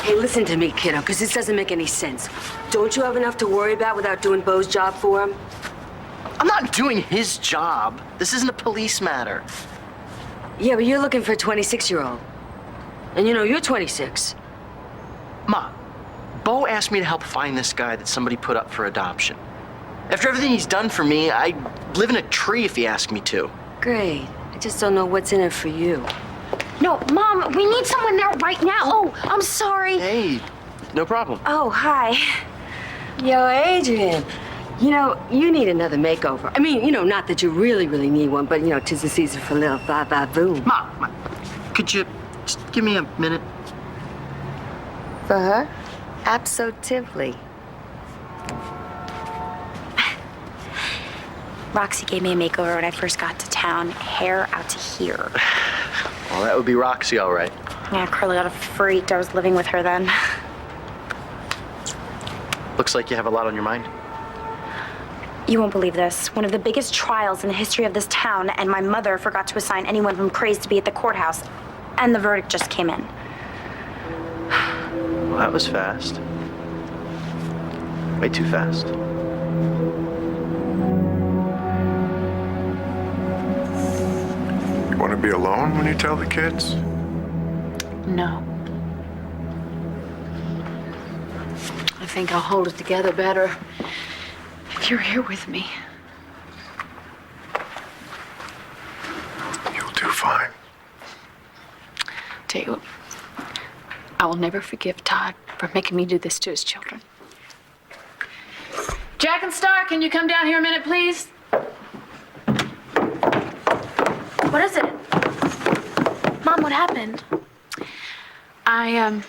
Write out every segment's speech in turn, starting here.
Hey, listen to me, kiddo, because this doesn't make any sense. Don't you have enough to worry about without doing Bo's job for him? I'm not doing his job. This isn't a police matter. Yeah, but you're looking for a 26-year-old. And you know, you're 26. Ma, Bo asked me to help find this guy that somebody put up for adoption. After everything he's done for me, I'd live in a tree if he asked me to. Great. I just don't know what's in it for you. No, Mom, we need someone there right now. Oh, I'm sorry. Hey, no problem. Oh, hi. Yo, Adrian. You know, you need another makeover. I mean, you know, not that you really need one, but, you know, 'tis the season for a little va-va-voom. Ma, could you just give me a minute? For her? Absolutely. Roxy gave me a makeover when I first got to town. Hair out to here. Well, that would be Roxy, all right. Yeah, Carly got a freak. I was living with her then. Looks like you have a lot on your mind. You won't believe this. One of the biggest trials in the history of this town, and my mother forgot to assign anyone from Craze to be at the courthouse. And the verdict just came in. Well, that was fast. Way too fast. You want to be alone when you tell the kids? No. I think I'll hold it together better if you're here with me. You'll do fine. Tell you what, I will never forgive Todd for making me do this to his children. Jack and Star, can you come down here a minute, please? What is it? Mom, what happened? I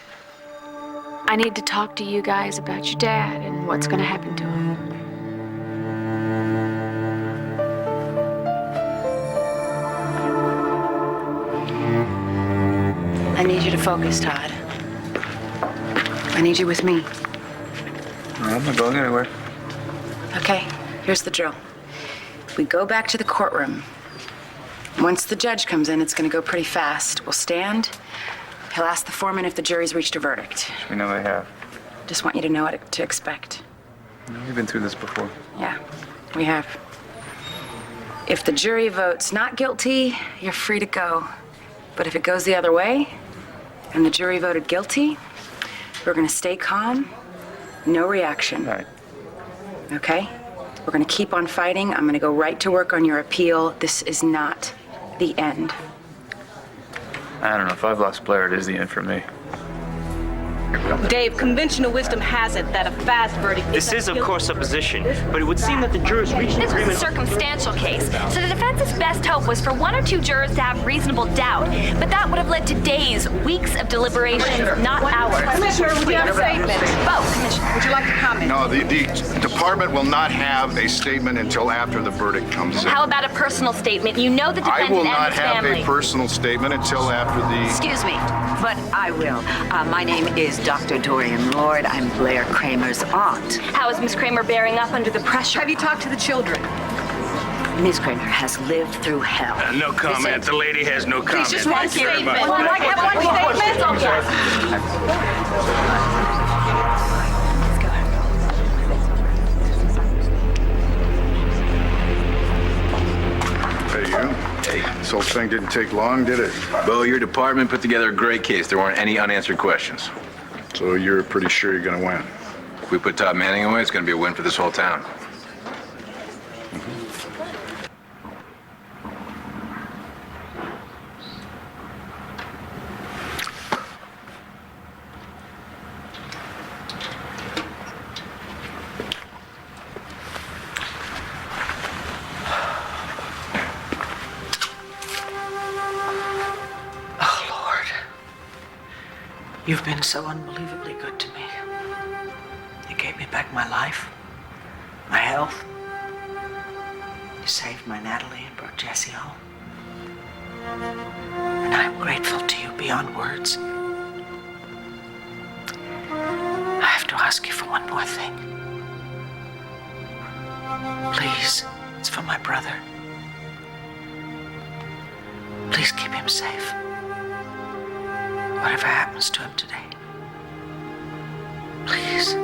need to talk to you guys about your dad and what's gonna happen to him. I need you to focus, Todd. I need you with me. I'm not going anywhere. Okay, here's the drill. We go back to the courtroom. Once the judge comes in, it's gonna go pretty fast. We'll stand. He'll ask the foreman if the jury's reached a verdict. We know they have. Just want you to know what to expect. We've been through this before. Yeah, we have. If the jury votes not guilty, you're free to go. But if it goes the other way, and the jury voted guilty, we're gonna stay calm, no reaction. All right. Okay? We're gonna keep on fighting. I'm gonna go right to work on your appeal. This is not the end. I don't know. If I've lost Blair, it is the end for me. Dave, conventional wisdom has it that a fast verdict This is, of course, supposition, but it would seem that the jurors reached an This was a agreement. circumstantial case, so the defense's best hope was for one or two jurors to have reasonable doubt. But that would have led to days, weeks of deliberations, not hours. Commissioner, would you have a statement? Bo, Commissioner. Would you like to comment? No, the department will not have a statement until after the verdict comes in. How about a personal statement? You know the I defendant will and not his have family. a personal statement until after the... Excuse me, but I will. My name is Dr. Dorian Lord. I'm Blair Kramer's aunt. How is Miss Kramer bearing up under the pressure? Have you talked to the children? Miss Kramer has lived through hell. No comment. The lady has no comment. Please, just one Thank you very statement. much. Would you like to have one statement? Hey, you. This whole thing didn't take long, did it? Bo, your department put together a great case. There weren't any unanswered questions. So you're pretty sure you're gonna win? If we put Todd Manning away, it's going to be a win for this whole town. Oh, Lord. You've been so unbelievably good to me. You gave me back my life, my health. You saved my Natalie and brought Jesse home. And I'm grateful to you beyond words. I have to ask you for one more thing. Please, it's for my brother. Please keep him safe. Whatever happens to him today, Please.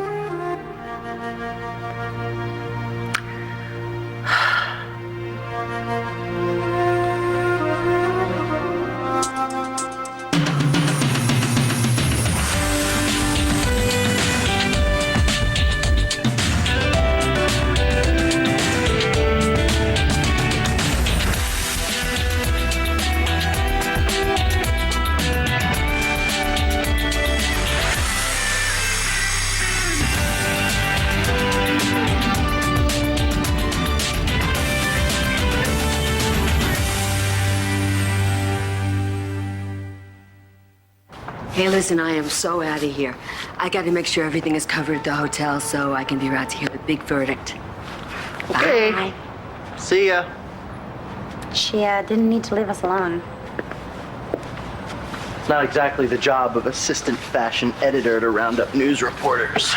Hey, listen, I am so out of here. I got to make sure everything is covered at the hotel so I can be around to hear the big verdict. Okay. Bye. See ya. She didn't need to leave us alone. It's not exactly the job of assistant fashion editor to round up news reporters.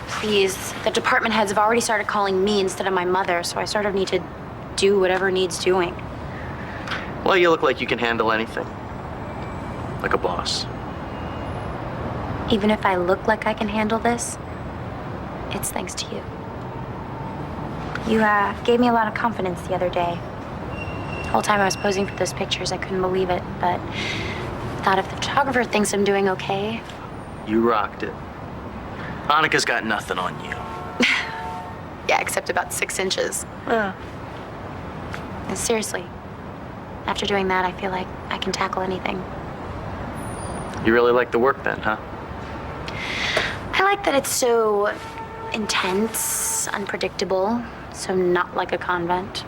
Please, the department heads have already started calling me instead of my mother, so I sort of need to do whatever needs doing. Well, you look like you can handle anything. Like a boss. Even if I look like I can handle this, it's thanks to you. You gave me a lot of confidence the other day. The whole time I was posing for those pictures, I couldn't believe it, but thought if the photographer thinks I'm doing okay. You rocked it. Annika's got nothing on you. Yeah, except about 6 inches. And seriously, after doing that, I feel like I can tackle anything. You really like the work then, huh? I like that it's so intense, unpredictable, so not like a convent.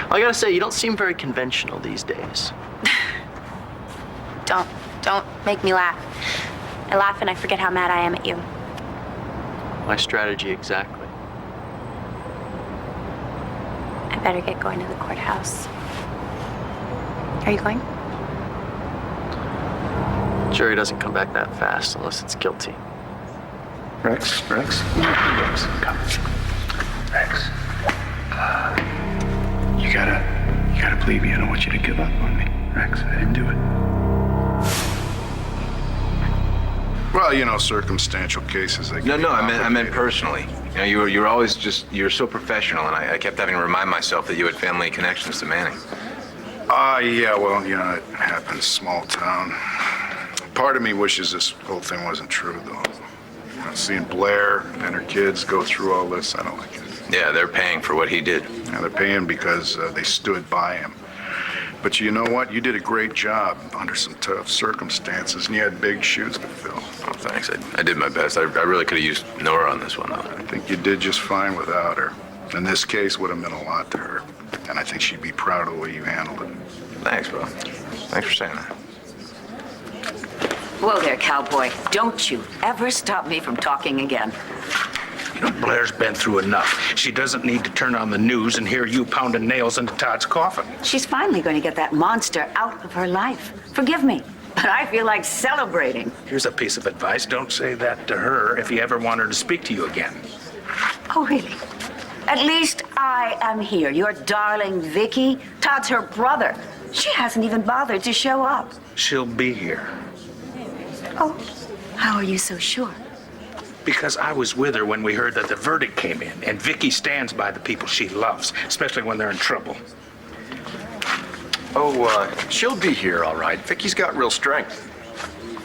Well, I gotta say, you don't seem very conventional these days. Don't make me laugh. I laugh and I forget how mad I am at you. My strategy exactly. I better get going to the courthouse. Are you going? Jury doesn't come back that fast unless it's guilty. Rex, come. Rex, you gotta believe me. I don't want you to give up on me. Rex, I didn't do it. Well, you know, circumstantial cases. They can No, be I meant complicated. personally. You know, you were always you're so professional, and I kept having to remind myself that you had family connections to Manning. Yeah, well, you know, it happens, small town. Part of me wishes this whole thing wasn't true, though. You know, seeing Blair and her kids go through all this, I don't like it. Yeah, they're paying for what he did. Yeah, they're paying because they stood by him. But you know what? You did a great job under some tough circumstances, and you had big shoes to fill. Oh, thanks. I did my best. I really could have used Nora on this one, though. I think you did just fine without her. And this case would have meant a lot to her. And I think she'd be proud of the way you handled it. Thanks, bro. Thanks for saying that. Whoa there, cowboy. Don't you ever stop me from talking again. You know, Blair's been through enough. She doesn't need to turn on the news and hear you pounding nails into Todd's coffin. She's finally going to get that monster out of her life. Forgive me, but I feel like celebrating. Here's a piece of advice. Don't say that to her if you ever want her to speak to you again. Oh, really? At least I am here. Your darling Vicky. Todd's her brother. She hasn't even bothered to show up. She'll be here. Oh, how are you so sure? Because I was with her when we heard that the verdict came in, and Vicky stands by the people she loves, especially when they're in trouble. She'll be here, all right. Vicky's got real strength.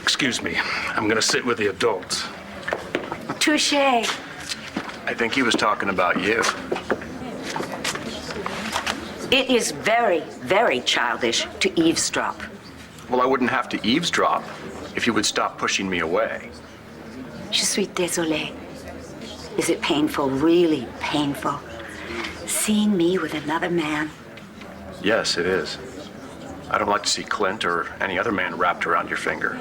Excuse me. I'm gonna sit with the adults. Touché. I think he was talking about you. It is very, very childish to eavesdrop. Well, I wouldn't have to eavesdrop if you would stop pushing me away. Je suis désolée. Is it painful, really painful, seeing me with another man? Yes, it is. I don't like to see Clint or any other man wrapped around your finger.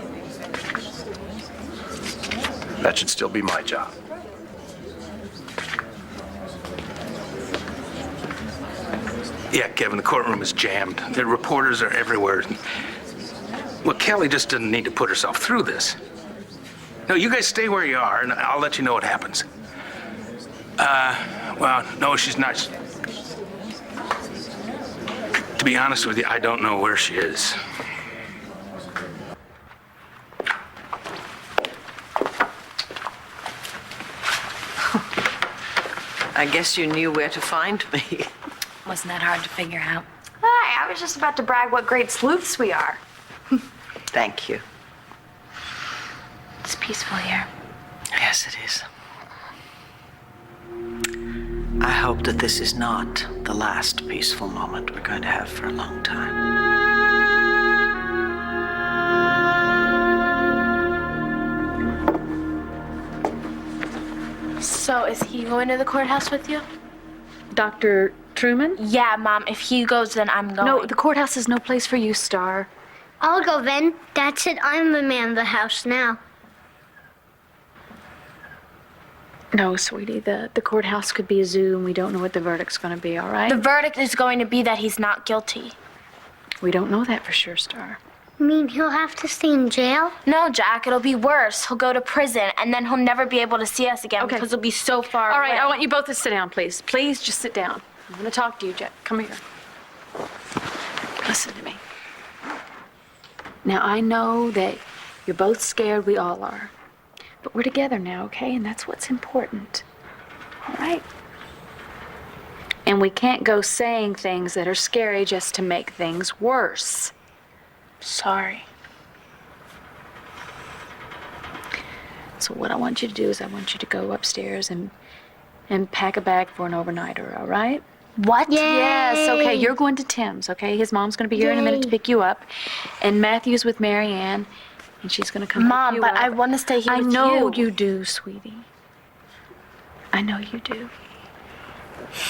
That should still be my job. Yeah, Kevin, the courtroom is jammed. The reporters are everywhere. Well, Kelly just didn't need to put herself through this. No, you guys stay where you are, and I'll let you know what happens. Well, no, she's not. To be honest with you, I don't know where she is. I guess you knew where to find me. Wasn't that hard to figure out? Hi, I was just about to brag what great sleuths we are. Thank you. It's peaceful here. Yes, it is. I hope that this is not the last peaceful moment we're going to have for a long time. So is he going to the courthouse with you? Dr. Truman? Yeah, Mom. If he goes, then I'm going. No, the courthouse is no place for you, Star. I'll go then. Dad said I'm the man of the house now. No, sweetie, the courthouse could be a zoo, and we don't know what the verdict's going to be, all right? The verdict is going to be that he's not guilty. We don't know that for sure, Star. You mean he'll have to stay in jail? No, Jack, it'll be worse. He'll go to prison, and then he'll never be able to see us again Okay. because he'll be so far All right, away. I want you both to sit down, please. Please, just sit down. I'm going to talk to you, Jack. Come here. Listen to me. Now, I know that you're both scared. We all are. But we're together now, okay? And that's what's important. All right? And we can't go saying things that are scary just to make things worse. Sorry. So what I want you to do is I want you to go upstairs and pack a bag for an overnighter, all right? What? Yay! Yes, okay, you're going to Tim's, okay? His mom's going to be here in a minute to Yay. pick you up. And Matthew's with Mary Ann, and she's going to come Mom, pick you but up. I want to stay here I with know you. you do, sweetie. I know you do.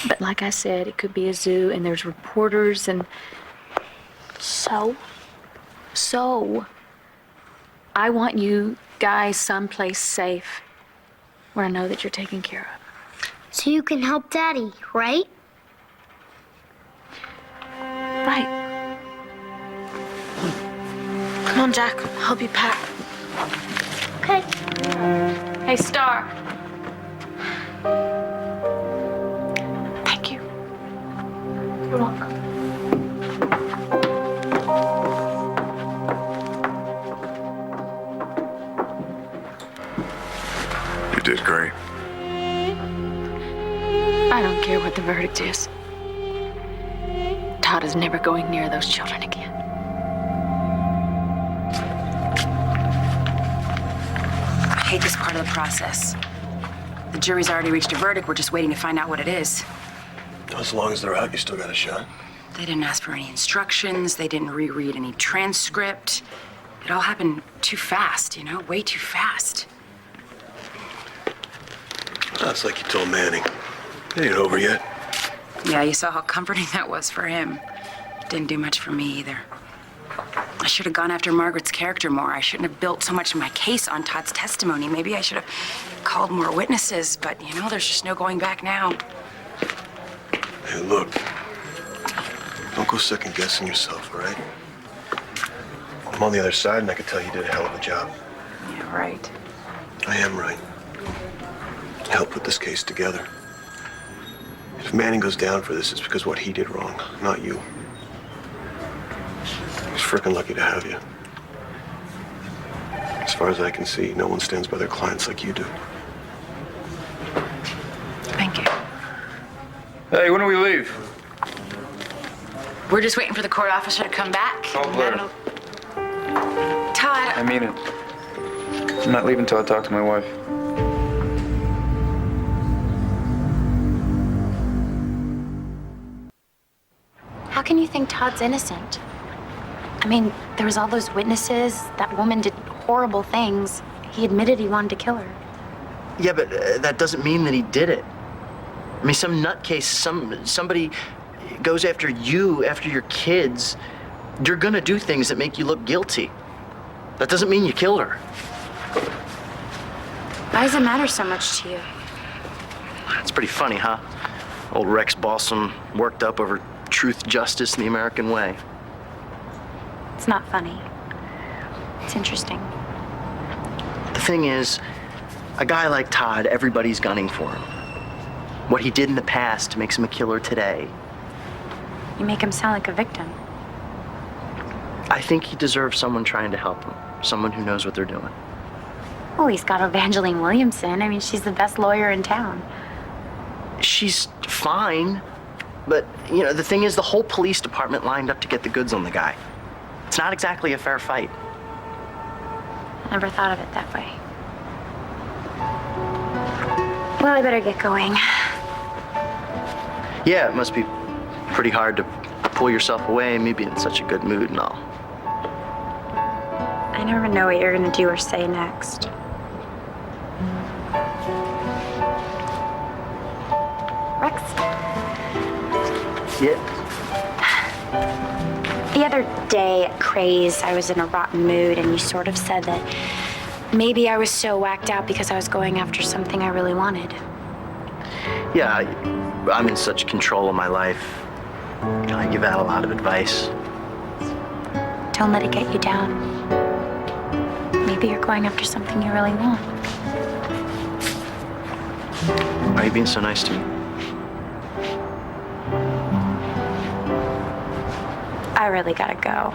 But like I said, it could be a zoo, and there's reporters, and so, I want you guys someplace safe where I know that you're taken care of. So you can help Daddy, right? Right. Come on, Jack. I'll help you pack. Okay. Hey, Star. Thank you. You're welcome. You did great. I don't care what the verdict is. Todd is never going near those children again. I hate this part of the process. The jury's already reached a verdict. We're just waiting to find out what it is. As long as they're out, you still got a shot. They didn't ask for any instructions. They didn't reread any transcript. It all happened too fast, you know, way too fast. That's like you told Manning. It ain't over yet. Yeah, you saw how comforting that was for him. Didn't do much for me either. I should have gone after Margaret's character more. I shouldn't have built so much of my case on Todd's testimony. Maybe I should have called more witnesses, but you know, there's just no going back now. Hey, look. Don't go second guessing yourself, all right? I'm on the other side, and I can tell you did a hell of a job. Yeah, right. I am right. Help put this case together. If Manning goes down for this, it's because what he did wrong, not you. He's frickin' lucky to have you. As far as I can see, no one stands by their clients like you do. Thank you. Hey, when do we leave? We're just waiting for the court officer to come back. Oh, Blair. Todd. I mean it. I'm not leaving until I talk to my wife. How can you think Todd's innocent? I mean, there was all those witnesses. That woman did horrible things. He admitted he wanted to kill her. Yeah, but that doesn't mean that he did it. I mean, some nutcase, somebody goes after you, after your kids. You're gonna do things that make you look guilty. That doesn't mean you killed her. Why does it matter so much to you? It's pretty funny, huh? Old Rex Balsam worked up over truth, justice, and the American way. It's not funny. It's interesting. The thing is, a guy like Todd, everybody's gunning for him. What he did in the past makes him a killer today. You make him sound like a victim. I think he deserves someone trying to help him, someone who knows what they're doing. Oh, he's got Evangeline Williamson. I mean, she's the best lawyer in town. she's fine. But, you know, the thing is, the whole police department lined up to get the goods on the guy. It's not exactly a fair fight. I never thought of it that way. Well, I better get going. Yeah, it must be pretty hard to pull yourself away and me be in such a good mood and all. I never know what you're gonna do or say next. Rex? Yeah? The other day at Craze, I was in a rotten mood, and you sort of said that maybe I was so whacked out because I was going after something I really wanted. Yeah, I'm in such control of my life. You know, I give out a lot of advice. Don't let it get you down. Maybe you're going after something you really want. Why are you being so nice to me? I really gotta go.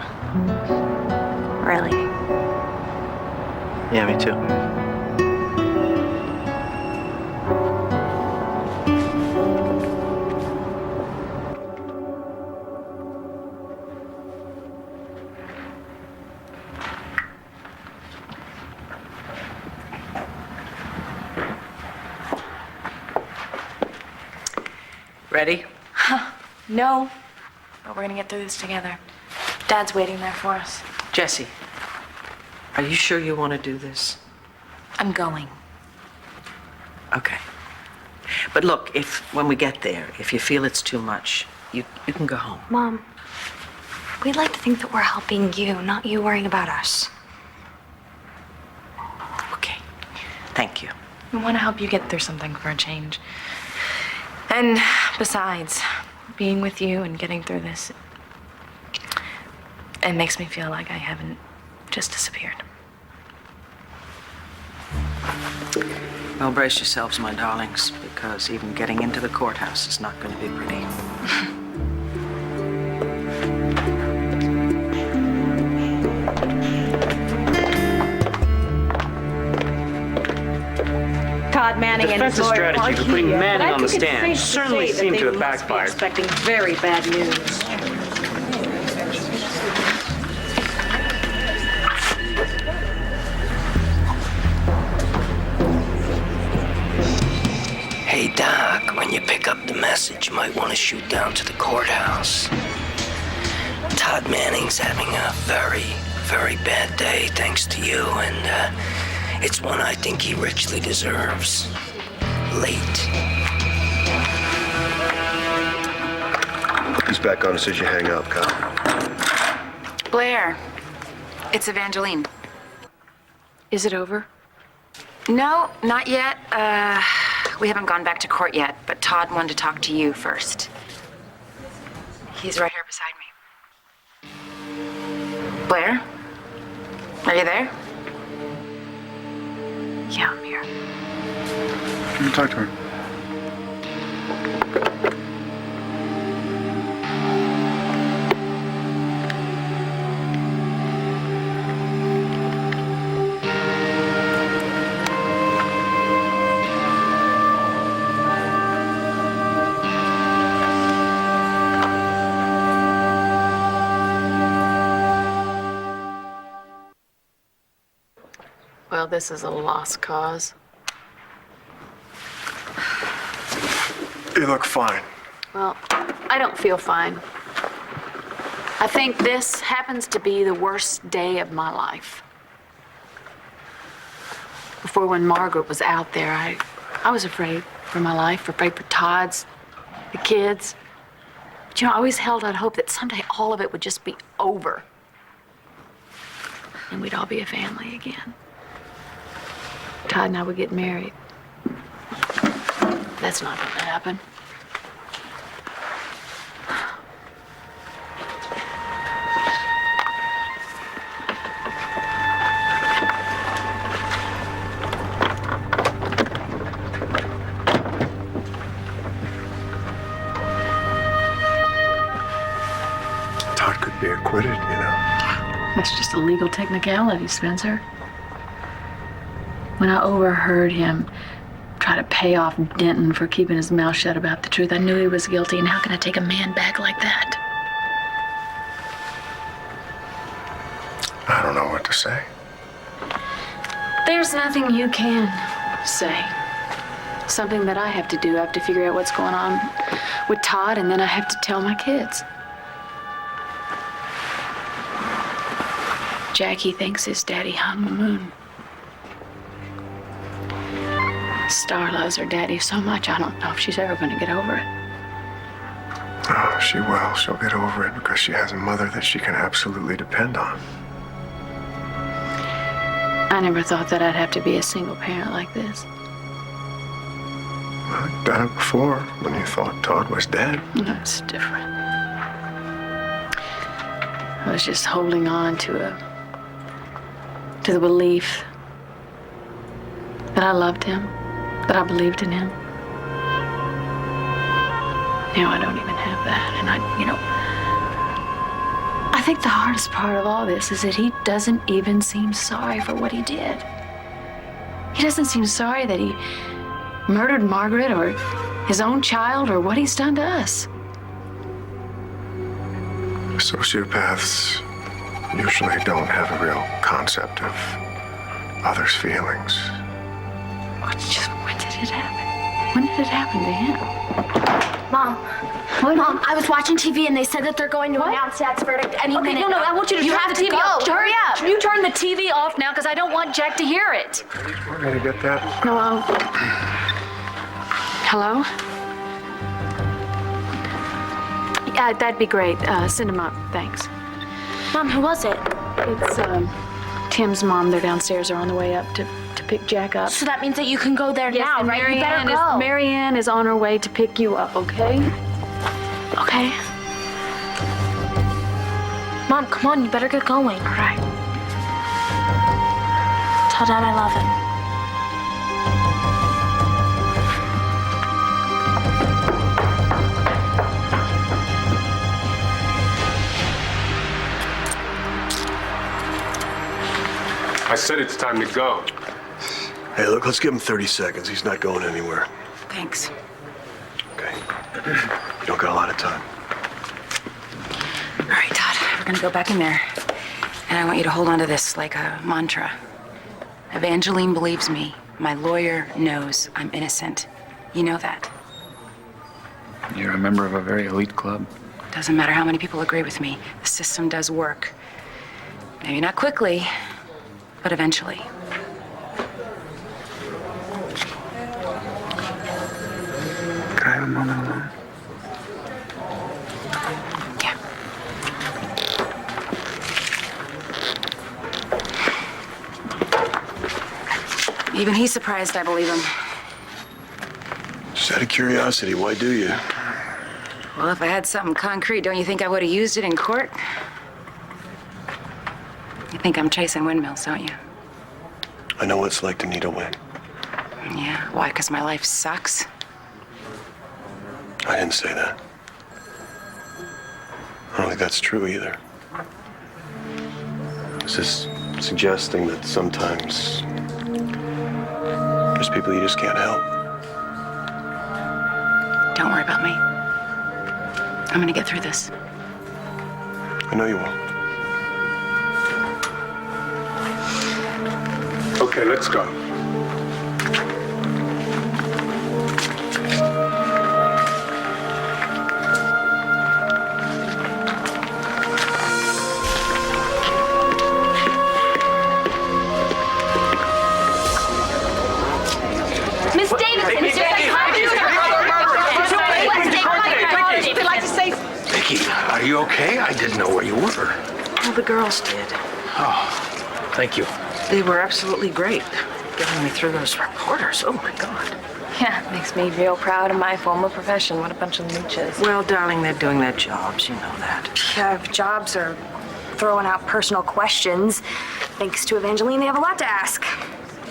Really. Yeah, me too. Ready? No. But we're gonna get through this together. Dad's waiting there for us. Jesse, are you sure you want to do this? I'm going. Okay. But look, if when we get there, if you feel it's too much, you can go home. Mom, we'd like to think that we're helping you, not you worrying about us. Okay. Thank you. We want to help you get through something for a change. And besides, being with you and getting through this, it makes me feel like I haven't just disappeared. Well, brace yourselves, my darlings, because even getting into the courthouse is not going to be pretty. Todd Manning and his defense's lawyer strategy are for putting here, Manning but I on the think it's stand safe to certainly say that seemed they to have must be backfired. expecting very bad news. Hey, Doc, when you pick up the message, you might want to shoot down to the courthouse. Todd Manning's having a very, very bad day thanks to you, and it's one I think he richly deserves. Late. He's back on as soon as you hang up, Kyle. Blair, it's Evangeline. Is it over? No, not yet. We haven't gone back to court yet, but Todd wanted to talk to you first. He's right here beside me. Blair? Are you there? Yeah, I'm here. Let me talk to her. Well, this is a lost cause. You look fine. Well, I don't feel fine. I think this happens to be the worst day of my life. Before, when Margaret was out there, I was afraid for my life, afraid for Todd's, the kids. But you know, I always held out hope that someday all of it would just be over. And we'd all be a family again. Todd and I would get married. That's not going to happen. Todd could be acquitted, you know. That's just a legal technicality, Spencer. When I overheard him try to pay off Denton for keeping his mouth shut about the truth. I knew he was guilty, and how can I take a man back like that? I don't know what to say. There's nothing you can say. Something that I have to do. I have to figure out what's going on with Todd, and then I have to tell my kids. Jackie thinks his daddy hung the moon. Star loves her daddy so much, I don't know if she's ever going to get over it. Oh, she will. She'll get over it because she has a mother that she can absolutely depend on. I never thought that I'd have to be a single parent like this. Well, I've done it before when you thought Todd was dead. That's different. I was just holding on to the belief that I loved him, that I believed in him. Now I don't even have that, and I think the hardest part of all this is that he doesn't even seem sorry for what he did. He doesn't seem sorry that he murdered Margaret or his own child or what he's done to us. Sociopaths usually don't have a real concept of others' feelings. When did it happen? When did it happen to him? Mom. Mom, I was watching TV and they said that they're going to announce Dad's verdict any minute. No, I want you to turn have the to TV go. off. Hurry up. You turn the TV off now, because I don't want Jack to hear it. We're gonna get that. Hello? Hello? Yeah, that'd be great. Send him up. Thanks. Mom, who was it? It's Tim's mom. They're downstairs. They're on the way up to pick Jack up. So that means that you can go there now, and right? You better go. Marianne is on her way to pick you up, okay? Okay. Mom, come on, you better get going. All right. Tell Dad I love him. I said it's time to go. Hey, look, let's give him 30 seconds. He's not going anywhere. Thanks. Okay. You don't got a lot of time. All right, Todd, we're gonna go back in there. And I want you to hold on to this like a mantra. Evangeline believes me. My lawyer knows I'm innocent. You know that. You're a member of a very elite club. Doesn't matter how many people agree with me. The system does work. Maybe not quickly, but eventually. Can I have a moment alone? Yeah. Even he's surprised I believe him. Just out of curiosity, why do you? Well, if I had something concrete, don't you think I would have used it in court? You think I'm chasing windmills, don't you? I know what it's like to need a win. Yeah, why? Because my life sucks? I didn't say that. I don't think that's true either. It's just suggesting that sometimes there's people you just can't help. Don't worry about me. I'm gonna get through this. I know you will. Okay, let's go. Miss Davidson, is your psychologist? If you'd like to say... Vicky, are you okay? I didn't know where you were. Well, the girls did. Oh, thank you. They were absolutely great. Getting me through those reporters. Oh, my God. Yeah, makes me real proud of my former profession. What a bunch of mooches. Well, darling, they're doing their jobs. You know that. Yeah, if jobs are throwing out personal questions, thanks to Evangeline, they have a lot to ask.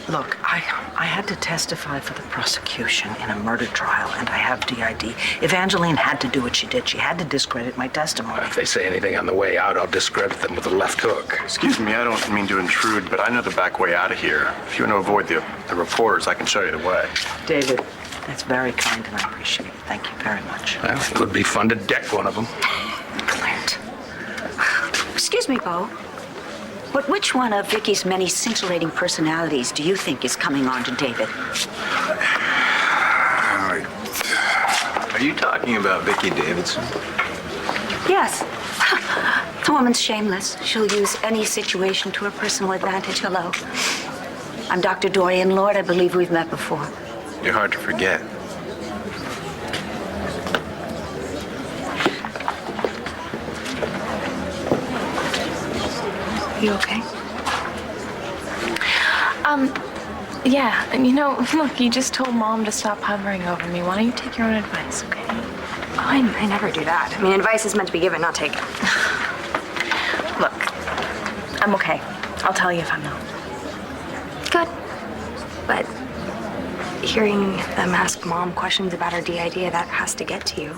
Look, I had to testify for the prosecution in a murder trial, and I have DID. Evangeline had to do what she did. She had to discredit my testimony. If they say anything on the way out, I'll discredit them with a left hook. Excuse me, I don't mean to intrude, but I know the back way out of here. If you want to avoid the reporters, I can show you the way. David, that's very kind, and I appreciate it. Thank you very much. Well, it would be fun to deck one of them. Clint. Excuse me, Bo. But which one of Vicky's many scintillating personalities do you think is coming on to David? Are you talking about Vicky Davidson? Yes. The woman's shameless. She'll use any situation to her personal advantage. Hello. I'm Dr. Dorian Lord. I believe we've met before. You're hard to forget. You okay? Yeah, and look, you just told Mom to stop hovering over me. Why don't you take your own advice, okay? Oh, I never do that. I mean, advice is meant to be given, not taken. Look, I'm okay. I'll tell you if I'm not. Good. But hearing them ask Mom questions about her DID, that has to get to you.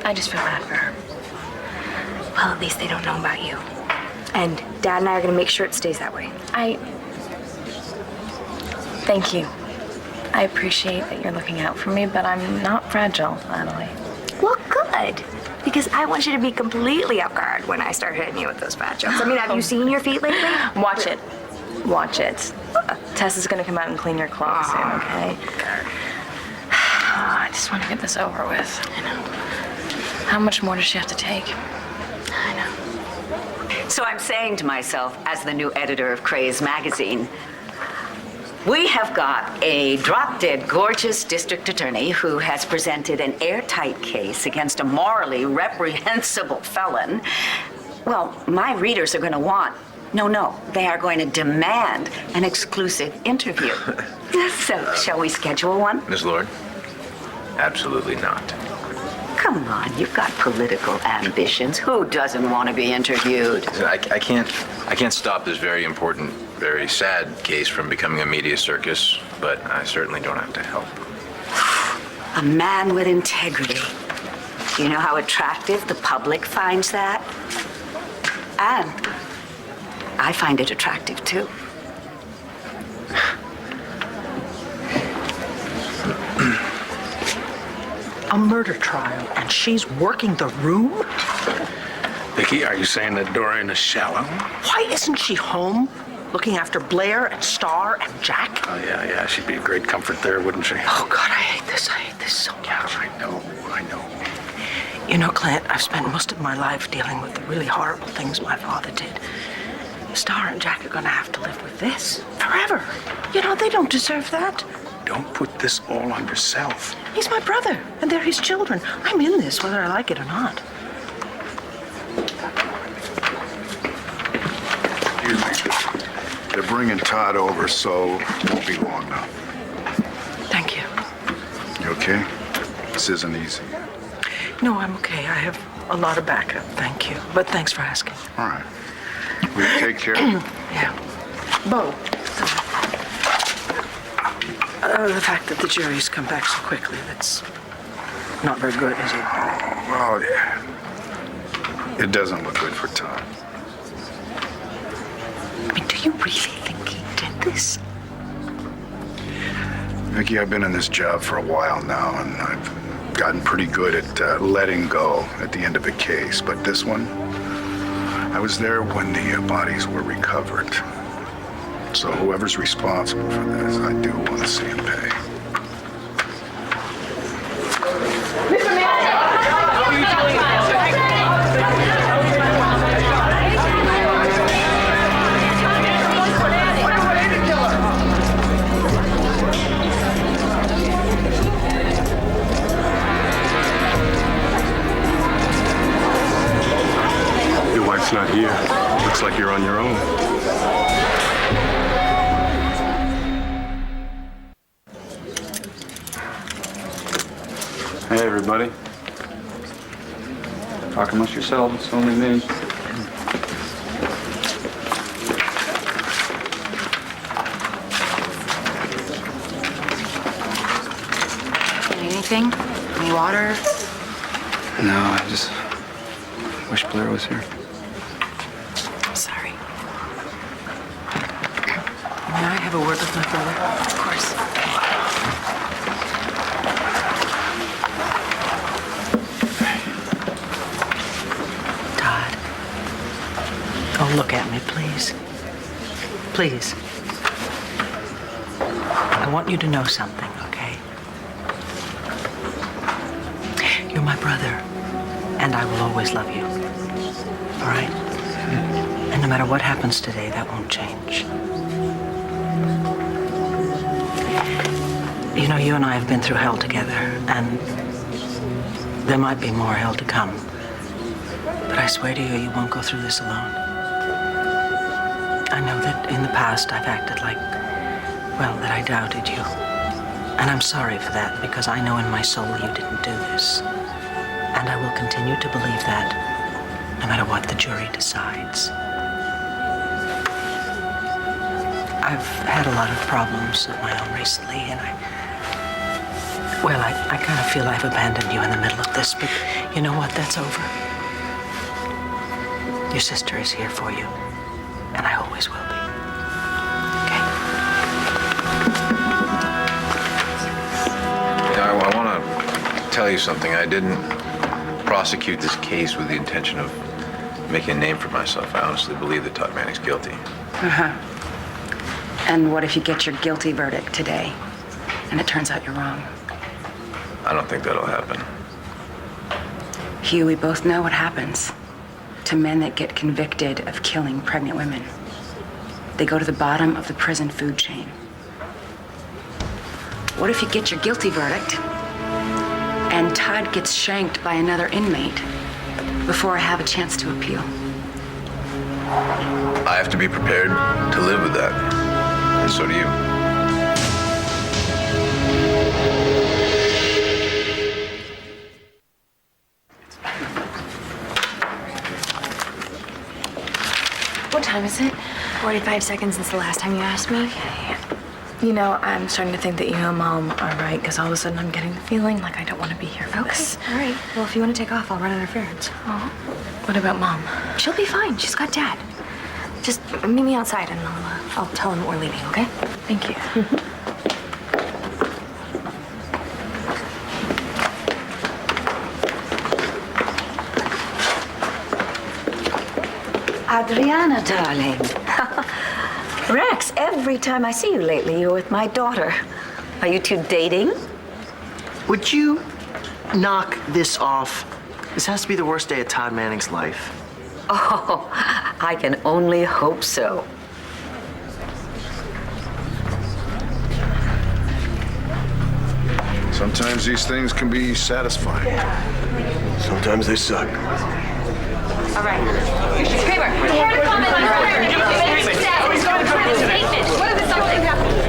I just feel bad for her. Well, at least they don't know about you. And Dad and I are going to make sure it stays that way. Thank you. I appreciate that you're looking out for me, but I'm not fragile, Natalie. Well, good. Because I want you to be completely off guard when I start hitting you with those fat jokes. I mean, have you seen your feet lately? Watch it. Watch it. Tess is going to come out and clean your clothes soon, okay? I just want to get this over with. I know. How much more does she have to take? I know. So I'm saying to myself, as the new editor of Craze magazine, we have got a drop-dead gorgeous district attorney who has presented an airtight case against a morally reprehensible felon. Well, my readers are going to want, no, they are going to demand an exclusive interview. So, shall we schedule one? Ms. Lord? Absolutely not. Come on, you've got political ambitions. Who doesn't want to be interviewed? I can't stop this very important, very sad case from becoming a media circus, but I certainly don't have to help. A man with integrity. Do you know how attractive the public finds that? And I find it attractive, too. A murder trial, and she's working the room? Vicky, are you saying that Dorian is shallow? Why isn't she home? Looking after Blair and Star and Jack? Oh, yeah, she'd be a great comfort there, wouldn't she? Oh, God, I hate this so much. Yeah, I know. You know, Clint, I've spent most of my life dealing with the really horrible things my father did. Star and Jack are gonna have to live with this forever. You know, they don't deserve that. Don't put this all on yourself. He's my brother, and they're his children. I'm in this, whether I like it or not. Excuse me. They're bringing Todd over, so it won't be long now. Thank you. You okay? This isn't easy. No, I'm okay. I have a lot of backup, thank you. But thanks for asking. All right. Will you take care? Yeah. Bo. The fact that the jury's come back so quickly, that's not very good, is it? Well, yeah. It doesn't look good for Todd. I mean, do you really think he did this? Vicky, I've been in this job for a while now, and I've gotten pretty good at letting go at the end of a case. But this one, I was there when the bodies were recovered. So whoever's responsible for this, I do want to see him pay. Your wife's not here. Looks like you're on your own. Hey, everybody. Talk amongst yourselves, it's only me. anything? Any water? No, I just wish Blair was here. I'm sorry. May I have a word with my brother? Of course. Todd, don't look at me, please. Please. I want you to know something, okay? You're my brother, and I will always love you. All right? And no matter what happens today, that won't change. You know, you and I have been through hell together, and there might be more hell to come. But I swear to you, you won't go through this alone. I know that in the past I've acted like, well, that I doubted you. And I'm sorry for that, because I know in my soul you didn't do this. And I will continue to believe that, no matter what the jury decides. I've had a lot of problems of my own recently, and I kind of feel I've abandoned you in the middle of this, but you know what? That's over. Your sister is here for you, and I always will be. I want to tell you something. I didn't prosecute this case with the intention of making a name for myself. I honestly believe that Todd Manning's guilty. Uh-huh. And what if you get your guilty verdict today, and it turns out you're wrong? I don't think that'll happen. Hugh, we both know what happens to men that get convicted of killing pregnant women. They go to the bottom of the prison food chain. What if you get your guilty verdict and Todd gets shanked by another inmate before I have a chance to appeal? I have to be prepared to live with that. And so do you. What time is it? 45 seconds since the last time you asked me. You know, I'm starting to think that you and Mom are right, because all of a sudden I'm getting the feeling like I don't want to be here for this. All right. Well, if you want to take off, I'll run interference. Oh. What about Mom? She'll be fine. She's got Dad. Just meet me outside and I'll tell him we're leaving, okay? Thank you. Adriana, darling. Rex, every time I see you lately, you're with my daughter. Are you two dating? Would you knock this off? This has to be the worst day of Todd Manning's life. Oh, I can only hope so. Sometimes these things can be satisfying. Sometimes they suck. All right. Kramer, prepare to comment on prior statement. What is something happening?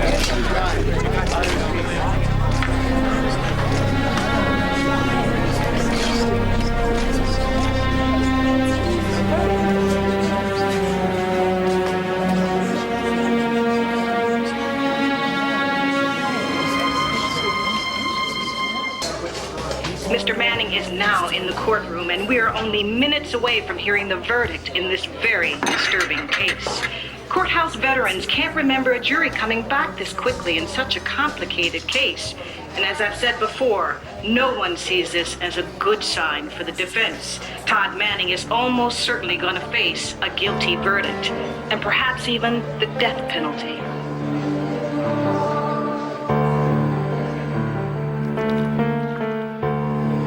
Mr. Manning is now in the courtroom, and we are only minutes away from hearing the verdict in this very disturbing case. Courthouse veterans can't remember a jury coming back this quickly in such a complicated case. And as I've said before, no one sees this as a good sign for the defense. Todd Manning is almost certainly going to face a guilty verdict, and perhaps even the death penalty.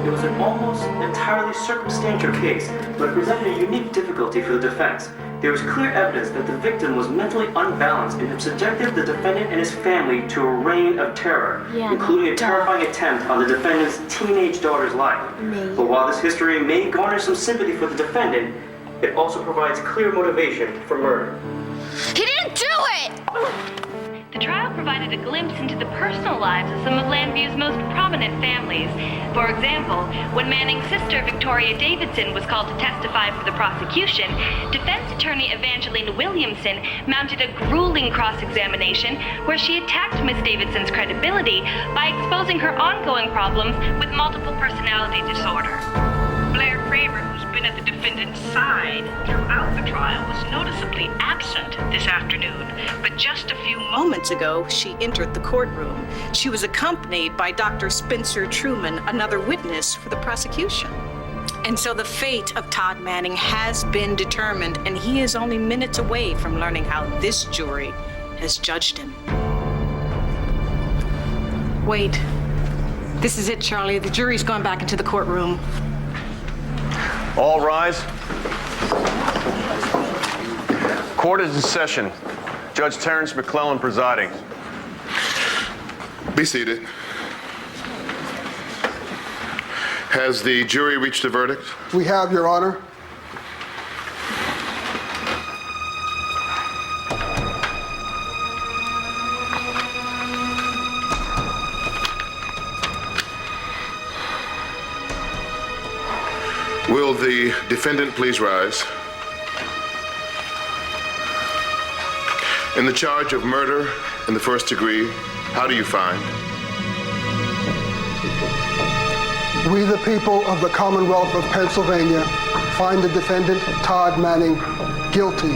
It was an almost entirely circumstantial case, but presented a unique difficulty for the defense. There was clear evidence that the victim was mentally unbalanced and had subjected the defendant and his family to a reign of terror, including a terrifying attempt on the defendant's teenage daughter's life. But while this history may garner some sympathy for the defendant, it also provides clear motivation for murder. He didn't do it! The trial provided a glimpse into the personal lives of some of Landview's most prominent families. For example, when Manning's sister, Victoria Davidson, was called to testify for the prosecution, defense attorney Evangeline Williamson mounted a grueling cross-examination where she attacked Miss Davidson's credibility by exposing her ongoing problems with multiple personality disorder. Blair Kramer, who's been at the defendant's side throughout the trial, was noticeably absent this afternoon. But just a few moments ago, she entered the courtroom. She was accompanied by Dr. Spencer Truman, another witness for the prosecution. And so the fate of Todd Manning has been determined, and he is only minutes away from learning how this jury has judged him. Wait. This is it, Charlie. The jury's gone back into the courtroom. All rise. Court is in session. Judge Terrence McClellan presiding. Be seated. Has the jury reached a verdict? We have, Your Honor. Will the defendant please rise? In the charge of murder in the first degree, how do you find? We, the people of the Commonwealth of Pennsylvania, find the defendant, Todd Manning, guilty.